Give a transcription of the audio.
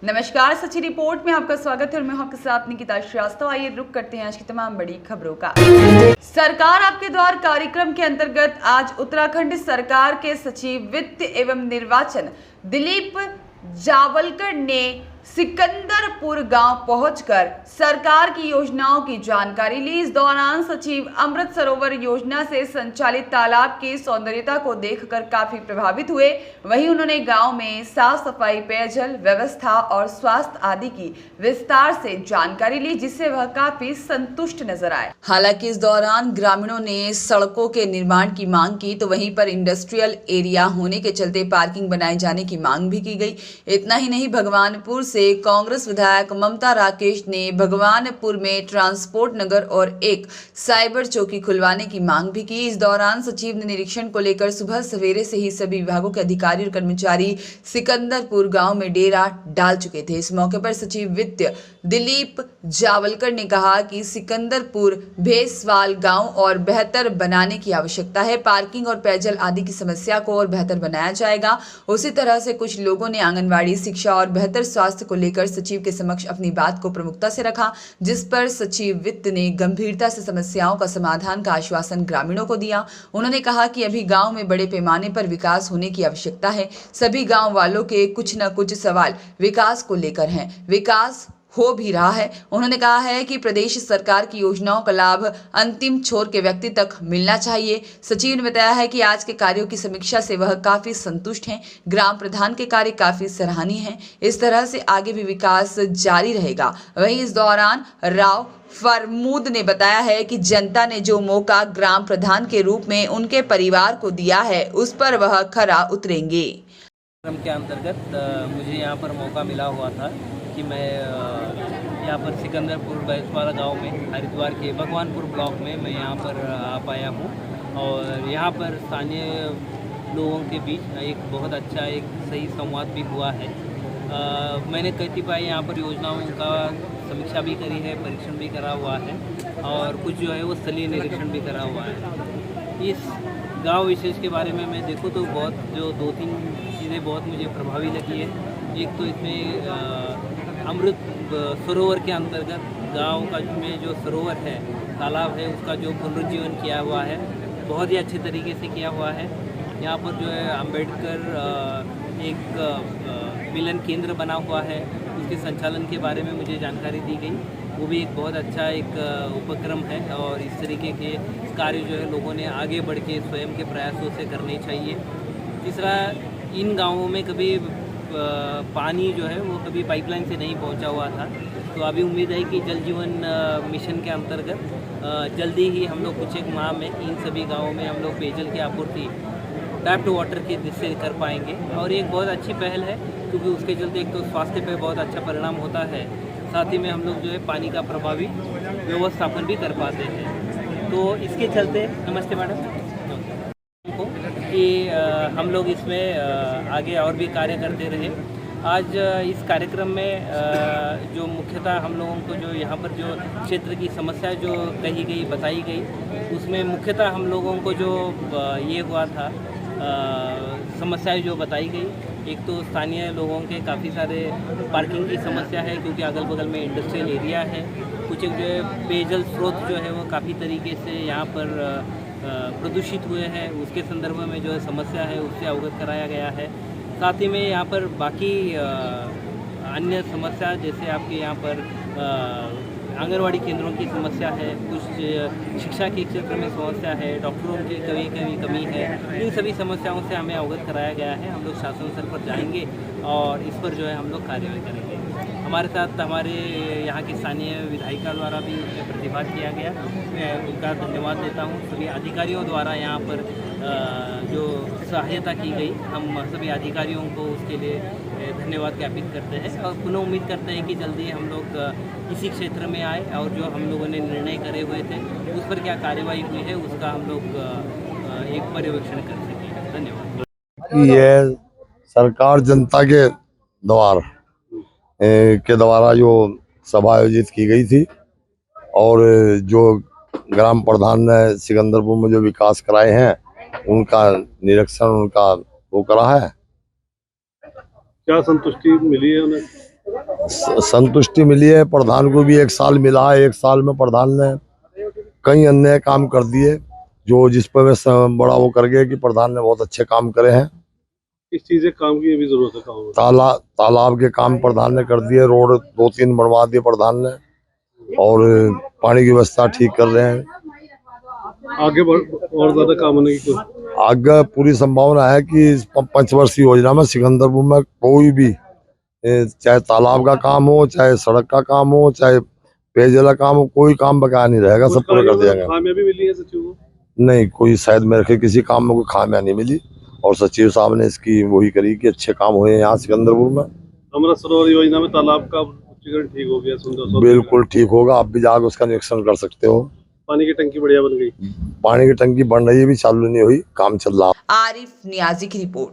नमस्कार, सच्ची रिपोर्ट में आपका स्वागत है और मैं हूं आपके साथ निकिता श्रीवास्तव। आइए रुक करते हैं आज की तमाम बड़ी खबरों का। सरकार आपके द्वार कार्यक्रम के अंतर्गत आज उत्तराखंड सरकार के सचिव वित्त एवं निर्वाचन दिलीप जावलकर ने सिकंदरपुर गांव पहुंचकर सरकार की योजनाओं की जानकारी ली। इस दौरान सचिव अमृत सरोवर योजना से संचालित तालाब की सौंदर्यता को देखकर काफी प्रभावित हुए। वहीं उन्होंने गांव में साफ सफाई, पेयजल व्यवस्था और स्वास्थ्य आदि की विस्तार से जानकारी ली, जिससे वह काफी संतुष्ट नजर आए। हालांकि इस दौरान ग्रामीणों ने सड़कों के निर्माण की मांग की, तो वहीं पर इंडस्ट्रियल एरिया होने के चलते पार्किंग बनाए जाने की मांग भी की गई। इतना ही नहीं, भगवानपुर से कांग्रेस विधायक ममता राकेश ने भगवानपुर में ट्रांसपोर्ट नगर और एक साइबर चौकी खुलवाने की मांग भी की। इस दौरान सचिव ने निरीक्षण को लेकर सुबह सवेरे से ही सभी विभागों के अधिकारी और कर्मचारी सिकंदरपुर गांव में डेरा डाल चुके थे। इस मौके पर सचिव वित्त दिलीप जावलकर ने कहा कि सिकंदरपुर भेसवाल गांव और बेहतर बनाने की आवश्यकता है। पार्किंग और पेयजल आदि की समस्या को और बेहतर बनाया जाएगा। उसी तरह से कुछ लोगों ने आंगनवाड़ी, शिक्षा और बेहतर स्वास्थ्य को लेकर सचिव के समक्ष अपनी बात को प्रमुखता से रखा, जिस पर सचिव वित्त ने गंभीरता से समस्याओं का समाधान का आश्वासन ग्रामीणों को दिया। उन्होंने कहा कि अभी गांव में बड़े पैमाने पर विकास होने की आवश्यकता है। सभी गांव वालों के कुछ न कुछ सवाल विकास को लेकर हैं। विकास हो भी रहा है। उन्होंने कहा है कि प्रदेश सरकार की योजनाओं का लाभ अंतिम छोर के व्यक्ति तक मिलना चाहिए। सचिव ने बताया है कि आज के कार्यों की समीक्षा से वह काफी संतुष्ट हैं। ग्राम प्रधान के कार्य काफी सराहनीय हैं। इस तरह से आगे भी विकास जारी रहेगा। वहीं इस दौरान राव फरमूद ने बताया है कि जनता ने जो मौका ग्राम प्रधान के रूप में उनके परिवार को दिया है, उस पर वह खरा उतरेंगे। के अंतर्गत मुझे यहाँ पर मौका मिला हुआ था कि मैं यहाँ पर सिकंदरपुर बैसवाला गांव में हरिद्वार के भगवानपुर ब्लॉक में मैं यहाँ पर आ पाया हूँ और यहाँ पर स्थानीय लोगों के बीच एक बहुत अच्छा एक सही संवाद भी हुआ है। मैंने कतिपय यहाँ पर योजनाओं का समीक्षा भी करी है, परीक्षण भी करा हुआ है और कुछ जो है वो स्थलीय निरीक्षण भी करा हुआ है। इस गांव विशेष के बारे में मैं देखूँ तो बहुत जो 2-3 चीज़ें बहुत मुझे प्रभावी लगी है। एक तो इसमें अमृत सरोवर के अंतर्गत गांव का में जो सरोवर है, तालाब है, उसका जो पुनरुज्जीवन किया हुआ है बहुत ही अच्छे तरीके से किया हुआ है। यहाँ पर जो है अम्बेडकर एक मिलन केंद्र बना हुआ है, उसके संचालन के बारे में मुझे जानकारी दी गई। वो भी एक बहुत अच्छा एक उपक्रम है और इस तरीके के कार्य जो है लोगों ने आगे बढ़ के स्वयं के प्रयासों से करने चाहिए। तीसरा, इन गांवों में कभी पानी जो है वो कभी पाइपलाइन से नहीं पहुंचा हुआ था, तो अभी उम्मीद है कि जल जीवन मिशन के अंतर्गत जल्दी ही हम लोग कुछ एक माह में इन सभी गांवों में हम लोग पेयजल की आपूर्ति टैप टू वाटर के से कर पाएंगे। और एक बहुत अच्छी पहल है क्योंकि उसके चलते एक तो स्वास्थ्य पे बहुत अच्छा परिणाम होता है, साथ ही में हम लोग जो है पानी का प्रभावी व्यवस्थापन भी कर पाते हैं। तो इसके चलते नमस्ते मैडम कि हम लोग इसमें आगे और भी कार्य करते रहे। आज इस कार्यक्रम में जो मुख्यतः हम लोगों को जो यहाँ पर जो क्षेत्र की समस्या जो कही गई, बताई गई, उसमें मुख्यतः हम लोगों को जो ये हुआ था समस्याएं जो बताई गई, एक तो स्थानीय लोगों के काफ़ी सारे पार्किंग की समस्या है क्योंकि अगल बगल में इंडस्ट्रियल एरिया है। कुछ एक जो है पेयजल स्रोत जो है वो काफ़ी तरीके से यहाँ पर प्रदूषित हुए हैं, उसके संदर्भ में जो है समस्या है उससे अवगत कराया गया है। साथ ही में यहाँ पर बाकी अन्य समस्या जैसे आपके यहाँ पर आंगनवाड़ी केंद्रों की समस्या है, कुछ शिक्षा के क्षेत्र में समस्या है, डॉक्टरों की कमी है, इन सभी समस्याओं से हमें अवगत कराया गया है। हम लोग शासन स्तर पर जाएंगे और इस पर जो है हम लोग कार्यवाही करेंगे। हमारे साथ हमारे यहाँ की स्थानीय विधायिका द्वारा भी उसमें प्रतिभाग किया गया, मैं उनका धन्यवाद देता हूँ। सभी अधिकारियों द्वारा यहाँ पर जो सहायता की गई, हम सभी अधिकारियों को उसके लिए धन्यवाद ज्ञापित करते हैं और पुनः उम्मीद करते हैं कि जल्दी हम लोग इसी क्षेत्र में आए और जो हम लोगों ने निर्णय करे हुए थे उस पर क्या कार्यवाही हुई है उसका हम लोग एक पर्यवेक्षण कर सकें। धन्यवाद। ये सरकार जनता के द्वारा जो सभा आयोजित की गई थी और जो ग्राम प्रधान ने सिकंदरपुर में जो विकास कराए हैं उनका निरीक्षण उनका वो करा है। क्या संतुष्टि मिली है उन्हें? संतुष्टि मिली है। प्रधान को भी 1 साल मिला है। 1 साल में प्रधान ने कई अन्य काम कर दिए जो जिस पर मैं बड़ा वो कर गया कि प्रधान ने बहुत अच्छे काम करे हैं। किस चीज़ के काम की भी जरूरत है गाँव में? तालाब के काम प्रधान ने कर दिए। रोड 2-3 बनवा दिए प्रधान ने और पानी की व्यवस्था ठीक कर रहे हैं। आगे और ज्यादा काम होने की कोशिश? आगे पूरी संभावना है कि इस पंचवर्षीय योजना में सिकंदरपुर में कोई भी चाहे तालाब का काम हो, चाहे सड़क का काम हो, चाहे पेयजल का काम हो, कोई काम बकाया नहीं रहेगा, सब पूरा कर दिया गया। खामियां मिली है सचिव को? नहीं, कोई शायद मेरे ख्याल किसी काम में कोई खामियां नहीं मिली और सचिव साहब ने इसकी वही करी कि अच्छे काम हुए यहाँ सिकंदरपुर में। अमृत सरोवर योजना में तालाब का उच्चीकरण ठीक हो गया, सुंदर बिल्कुल ठीक होगा। आप भी जाकर उसका निरीक्षण कर सकते हो। पानी की टंकी बढ़िया बन गई। पानी की टंकी बन रही है, भी चालू नहीं हुई, काम चल रहा है। आरिफ नियाजी की रिपोर्ट।